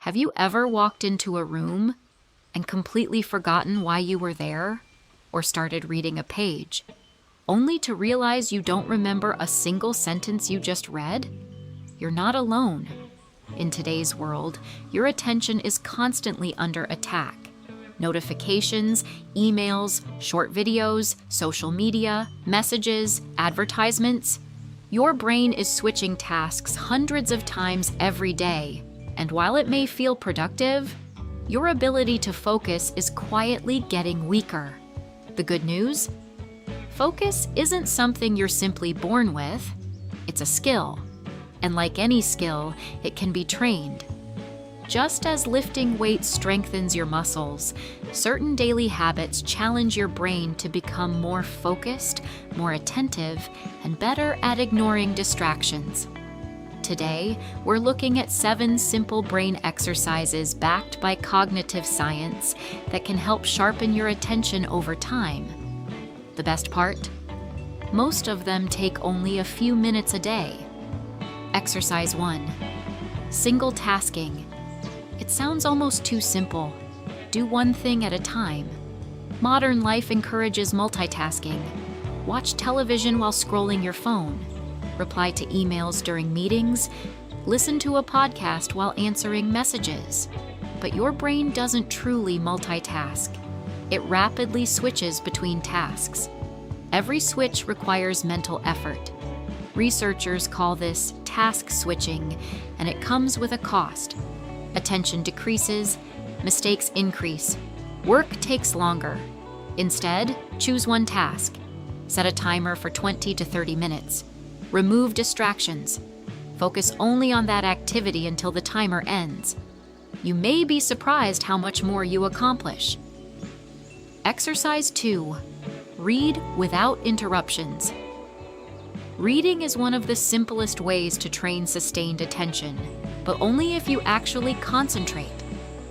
Have you ever walked into a room and completely forgotten why you were there, or started reading a page, only to realize you don't remember a single sentence you just read? You're not alone. In today's world, your attention is constantly under attack. Notifications, emails, short videos, social media, messages, advertisements. Your brain is switching tasks hundreds of times every day, and while it may feel productive, your ability to focus is quietly getting weaker. The good news? Focus isn't something you're simply born with. It's a skill. And like any skill, it can be trained. Just as lifting weights strengthens your muscles, certain daily habits challenge your brain to become more focused, more attentive, and better at ignoring distractions. Today, we're looking at 7 simple brain exercises backed by cognitive science that can help sharpen your attention over time. The best part? Most of them take only a few minutes a day. Exercise 1. Single tasking. It sounds almost too simple. Do one thing at a time. Modern life encourages multitasking. Watch television while scrolling your phone. Reply to emails during meetings. Listen to a podcast while answering messages. But your brain doesn't truly multitask. It rapidly switches between tasks. Every switch requires mental effort. Researchers call this task switching, and it comes with a cost. Attention decreases, mistakes increase, work takes longer. Instead, choose one task. Set a timer for 20 to 30 minutes. Remove distractions. Focus only on that activity until the timer ends. You may be surprised how much more you accomplish. Exercise 2. Read without interruptions. Reading is one of the simplest ways to train sustained attention, but only if you actually concentrate.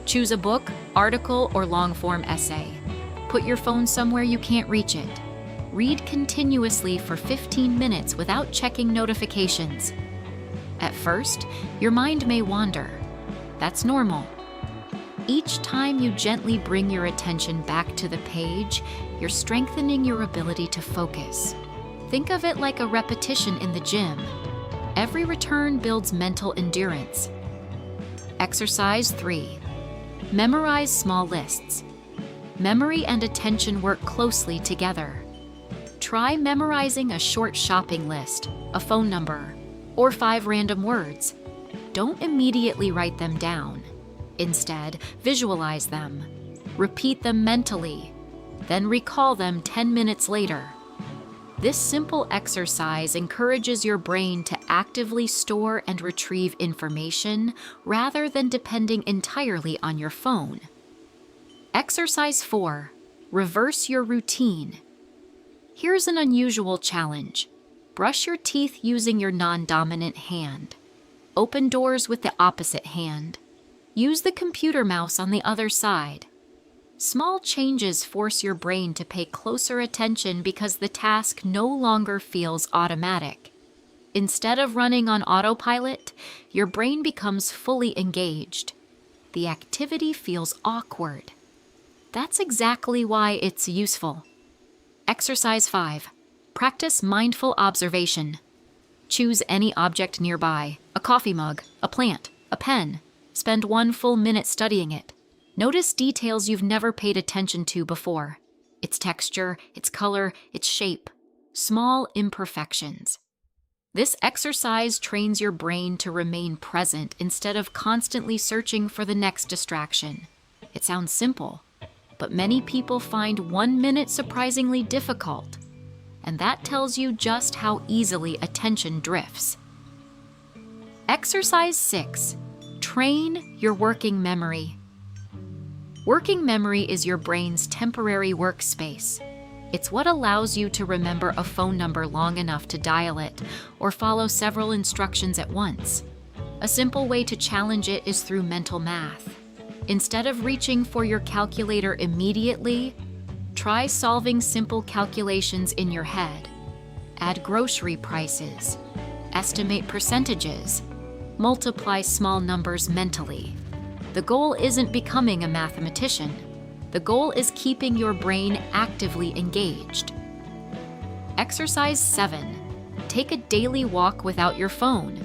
Choose a book, article, or long-form essay. Put your phone somewhere you can't reach it. Read continuously for 15 minutes without checking notifications. At first, your mind may wander. That's normal. Each time you gently bring your attention back to the page, you're strengthening your ability to focus. Think of it like a repetition in the gym. Every return builds mental endurance. Exercise 3. Memorize small lists. Memory and attention work closely together. Try memorizing a short shopping list, a phone number, or 5 random words. Don't immediately write them down. Instead, visualize them. Repeat them mentally, then recall them 10 minutes later. This simple exercise encourages your brain to actively store and retrieve information rather than depending entirely on your phone. Exercise 4. Reverse your routine. Here's an unusual challenge. Brush your teeth using your non-dominant hand. Open doors with the opposite hand. Use the computer mouse on the other side. Small changes force your brain to pay closer attention because the task no longer feels automatic. Instead of running on autopilot, your brain becomes fully engaged. The activity feels awkward. That's exactly why it's useful. Exercise 5. Practice mindful observation. Choose any object nearby, a coffee mug, a plant, a pen. Spend 1 full minute studying it. Notice details you've never paid attention to before. Its texture, its color, its shape. Small imperfections. This exercise trains your brain to remain present instead of constantly searching for the next distraction. It sounds simple, but many people find 1 minute surprisingly difficult. And that tells you just how easily attention drifts. Exercise 6. Train your working memory. Working memory is your brain's temporary workspace. It's what allows you to remember a phone number long enough to dial it or follow several instructions at once. A simple way to challenge it is through mental math. Instead of reaching for your calculator immediately, try solving simple calculations in your head. Add grocery prices. Estimate percentages. Multiply small numbers mentally. The goal isn't becoming a mathematician. The goal is keeping your brain actively engaged. Exercise 7. Take a daily walk without your phone.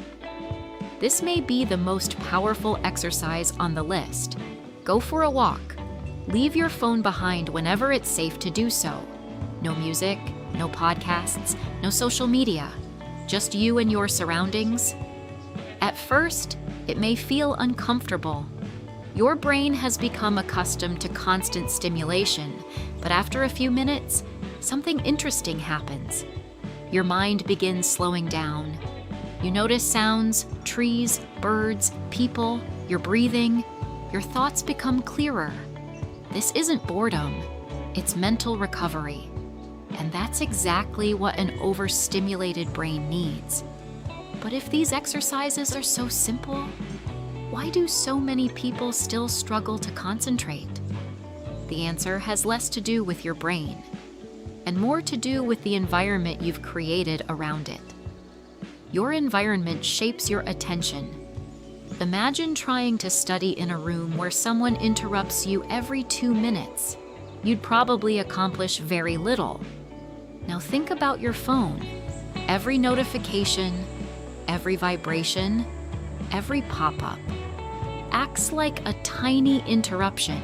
This may be the most powerful exercise on the list. Go for a walk. Leave your phone behind whenever it's safe to do so. No music, no podcasts, no social media. Just you and your surroundings. At first, it may feel uncomfortable. Your brain has become accustomed to constant stimulation, but after a few minutes, something interesting happens. Your mind begins slowing down. You notice sounds, trees, birds, people, your breathing. Your thoughts become clearer. This isn't boredom, it's mental recovery. And that's exactly what an overstimulated brain needs. But if these exercises are so simple, why do so many people still struggle to concentrate? The answer has less to do with your brain, and more to do with the environment you've created around it. Your environment shapes your attention. Imagine trying to study in a room where someone interrupts you every 2 minutes. You'd probably accomplish very little. Now think about your phone. Every notification, every vibration, every pop-up acts like a tiny interruption.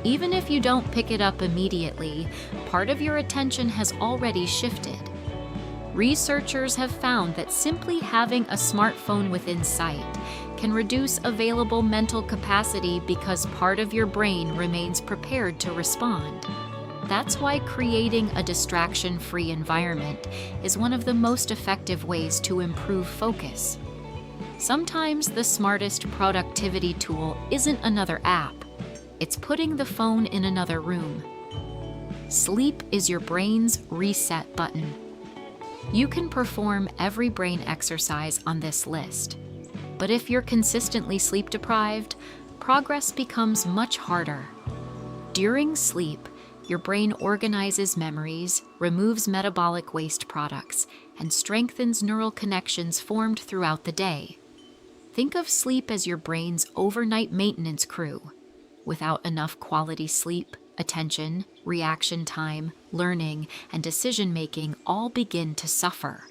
Even if you don't pick it up immediately, part of your attention has already shifted. Researchers have found that simply having a smartphone within sight can reduce available mental capacity because part of your brain remains prepared to respond. That's why creating a distraction-free environment is one of the most effective ways to improve focus. Sometimes the smartest productivity tool isn't another app. It's putting the phone in another room. Sleep is your brain's reset button. You can perform every brain exercise on this list. But if you're consistently sleep deprived, progress becomes much harder. During sleep, your brain organizes memories, removes metabolic waste products, and strengthens neural connections formed throughout the day. Think of sleep as your brain's overnight maintenance crew. Without enough quality sleep, attention, reaction time, learning, and decision-making all begin to suffer.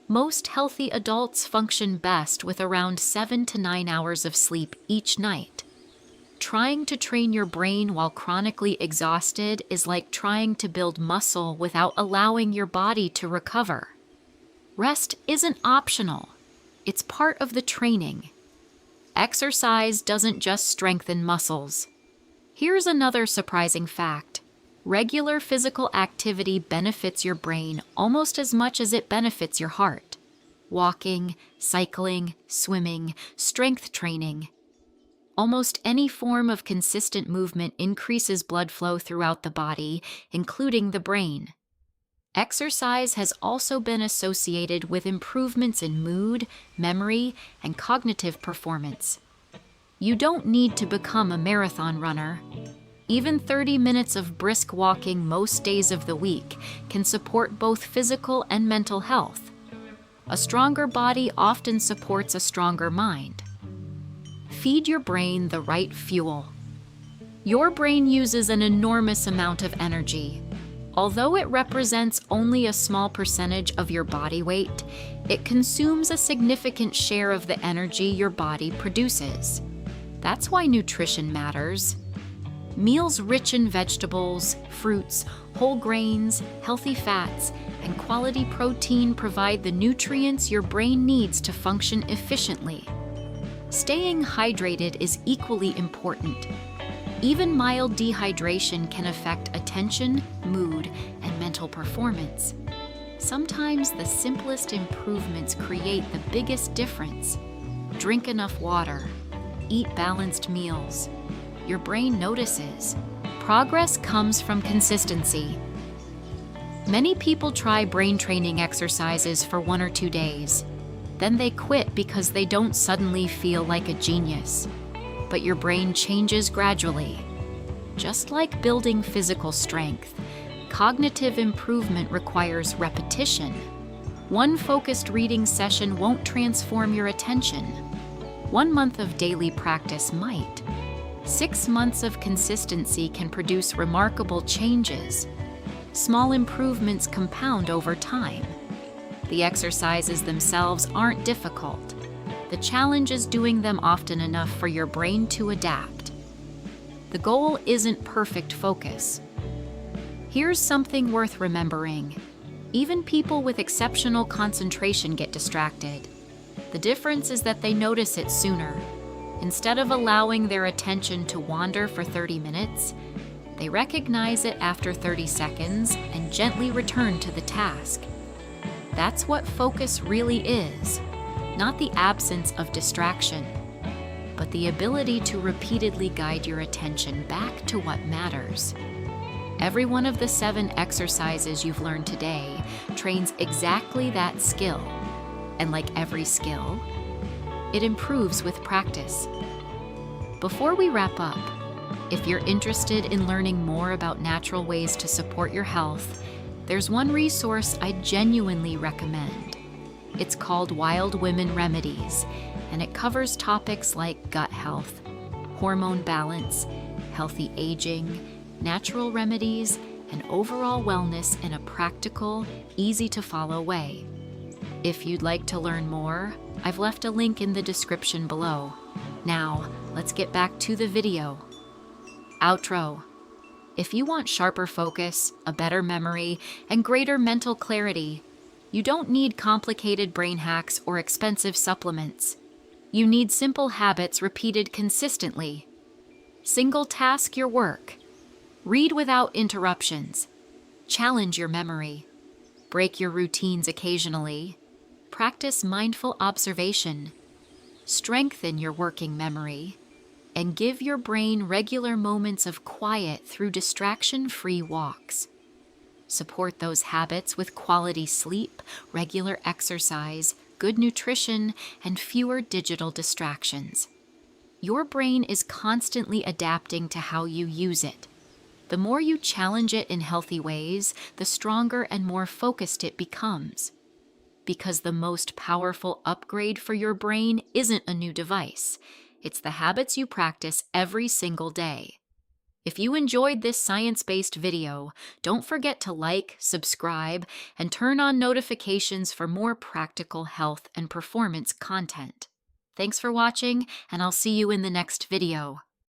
Most healthy adults function best with around 7 to 9 hours of sleep each night. Trying to train your brain while chronically exhausted is like trying to build muscle without allowing your body to recover. Rest isn't optional. It's part of the training. Exercise doesn't just strengthen muscles. Here's another surprising fact. Regular physical activity benefits your brain almost as much as it benefits your heart. Walking, cycling, swimming, strength training. Almost any form of consistent movement increases blood flow throughout the body, including the brain. Exercise has also been associated with improvements in mood, memory, and cognitive performance. You don't need to become a marathon runner. Even 30 minutes of brisk walking most days of the week can support both physical and mental health. A stronger body often supports a stronger mind. Feed your brain the right fuel. Your brain uses an enormous amount of energy. Although it represents only a small percentage of your body weight, it consumes a significant share of the energy your body produces. That's why nutrition matters. Meals rich in vegetables, fruits, whole grains, healthy fats, and quality protein provide the nutrients your brain needs to function efficiently. Staying hydrated is equally important. Even mild dehydration can affect attention, mood, and mental performance. Sometimes the simplest improvements create the biggest difference. Drink enough water. Eat balanced meals. Your brain notices. Progress comes from consistency. Many people try brain training exercises for 1 or 2 days. Then they quit because they don't suddenly feel like a genius. But your brain changes gradually. Just like building physical strength, cognitive improvement requires repetition. One focused reading session won't transform your attention. 1 month of daily practice might. 6 months of consistency can produce remarkable changes. Small improvements compound over time. The exercises themselves aren't difficult. The challenge is doing them often enough for your brain to adapt. The goal isn't perfect focus. Here's something worth remembering. Even people with exceptional concentration get distracted. The difference is that they notice it sooner. Instead of allowing their attention to wander for 30 minutes, they recognize it after 30 seconds and gently return to the task. That's what focus really is, not the absence of distraction, but the ability to repeatedly guide your attention back to what matters. Every one of the 7 exercises you've learned today trains exactly that skill. And like every skill, it improves with practice. Before we wrap up, if you're interested in learning more about natural ways to support your health, there's one resource I genuinely recommend. It's called Wild Women Remedies, and it covers topics like gut health, hormone balance, healthy aging, natural remedies, and overall wellness in a practical, easy-to-follow way. If you'd like to learn more, I've left a link in the description below. Now, let's get back to the video. Outro. If you want sharper focus, a better memory, and greater mental clarity, you don't need complicated brain hacks or expensive supplements. You need simple habits repeated consistently. Single task your work. Read without interruptions. Challenge your memory. Break your routines occasionally. Practice mindful observation. Strengthen your working memory. And give your brain regular moments of quiet through distraction-free walks. Support those habits with quality sleep, regular exercise, good nutrition, and fewer digital distractions. Your brain is constantly adapting to how you use it. The more you challenge it in healthy ways, the stronger and more focused it becomes. Because the most powerful upgrade for your brain isn't a new device. It's the habits you practice every single day. If you enjoyed this science-based video, don't forget to like, subscribe, and turn on notifications for more practical health and performance content. Thanks for watching, and I'll see you in the next video.